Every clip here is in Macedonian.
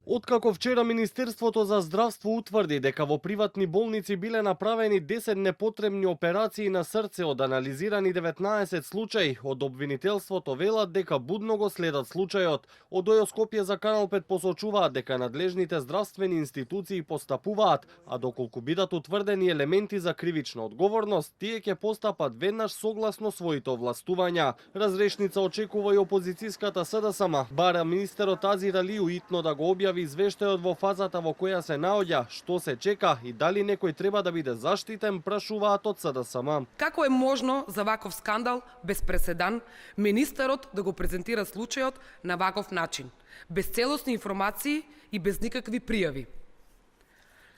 Откако вчера Министерството за здравство утврди дека во приватни болници биле направени 10 непотребни операции на срце од анализирани 19 случаи, од обвинителството велат дека будно го следат случајот. Од ОЈО Скопје за Канал 5 посочуваат дека надлежните здравствени институции постапуваат, а доколку бидат утврдени елементи за кривична одговорност, тие ќе постапат веднаш согласно своите овластувања. Разрешница очекува и опозицијската СДСМ, бара министерот Азир Алију итно да го објави извештајот во фазата во која се наоѓа, што се чека и дали некој треба да биде заштитен, прашуваат од СДСМ. Како е можно за ваков скандал без преседан министерот да го презентира случајот на ваков начин, без целосни информации и без никакви пријави?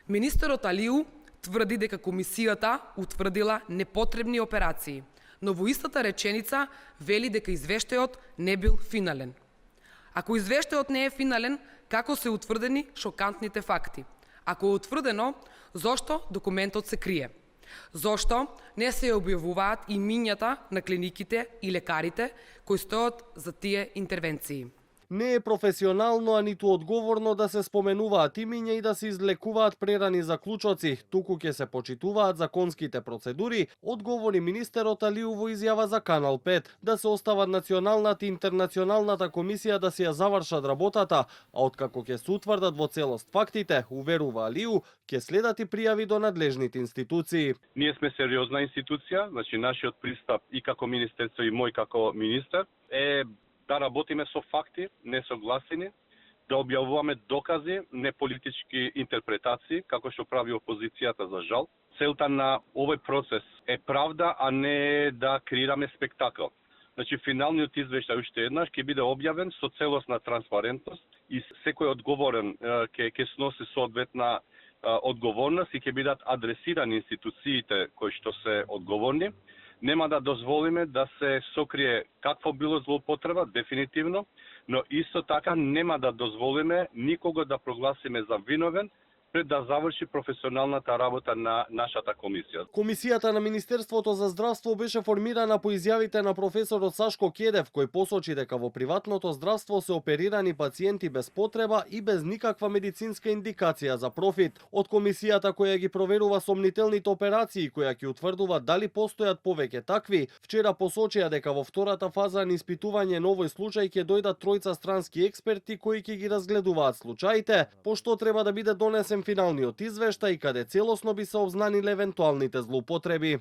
Министерот Алију тврди дека комисијата утврдила непотребни операции, но во истата реченица вели дека извештајот не бил финален. Ако извештајот не е финален, како се утврдени шокантните факти? Ако е утврдено, зошто документот се крие? Зошто не се објавуваат имињата на клиниките и лекарите кои стојат за тие интервенции? Не е професионално, а ниту одговорно да се споменуваат имиња и да се излекуваат прерани заклучоци, туку ќе се почитуваат законските процедури, одговори министерот Алију во изјава за Канал 5, да се остават националната и интернационалната комисија да си ја завршат работата, а откако ќе се утврдат во целост фактите, уверува Алију, ќе следат и пријави до надлежните институции. Ние сме сериозна институција, значи нашиот пристап и како министерство и мој како министер е да работиме со факти, не со гласини, да објавуваме докази, не политички интерпретации, како што прави опозицијата за жал. Целта на овој процес е правда, а не да креираме спектакл. Значи, финалниот извештај уште еднаш ќе биде објавен со целосна транспарентност и секој одговорен ќе сноси соодветна одговорност и ќе бидат адресирани институциите кои што се одговорни. Нема да дозволиме да се сокрие каква било злоупотреба, дефинитивно, но исто така нема да дозволиме никого да прогласиме за виновен пред да заврши професионалната работа на нашата комисија. Комисијата на Министерството за здравство беше формирана по изјавите на професорот Сашко Кедев, кој посочи дека во приватното здравство се оперирани пациенти без потреба и без никаква медицинска индикација за профит. Од комисијата која ги проверува сомнителните операции, која ќе утврдува дали постојат повеќе такви, вчера посочија дека во втората фаза на испитување на овој случај ќе дојдат тројца странски експерти кои ќе ги разгледуваат случаите, пошто треба да биде донесен финалниот извештај каде целосно би се обзнаниле евентуалните злоупотреби.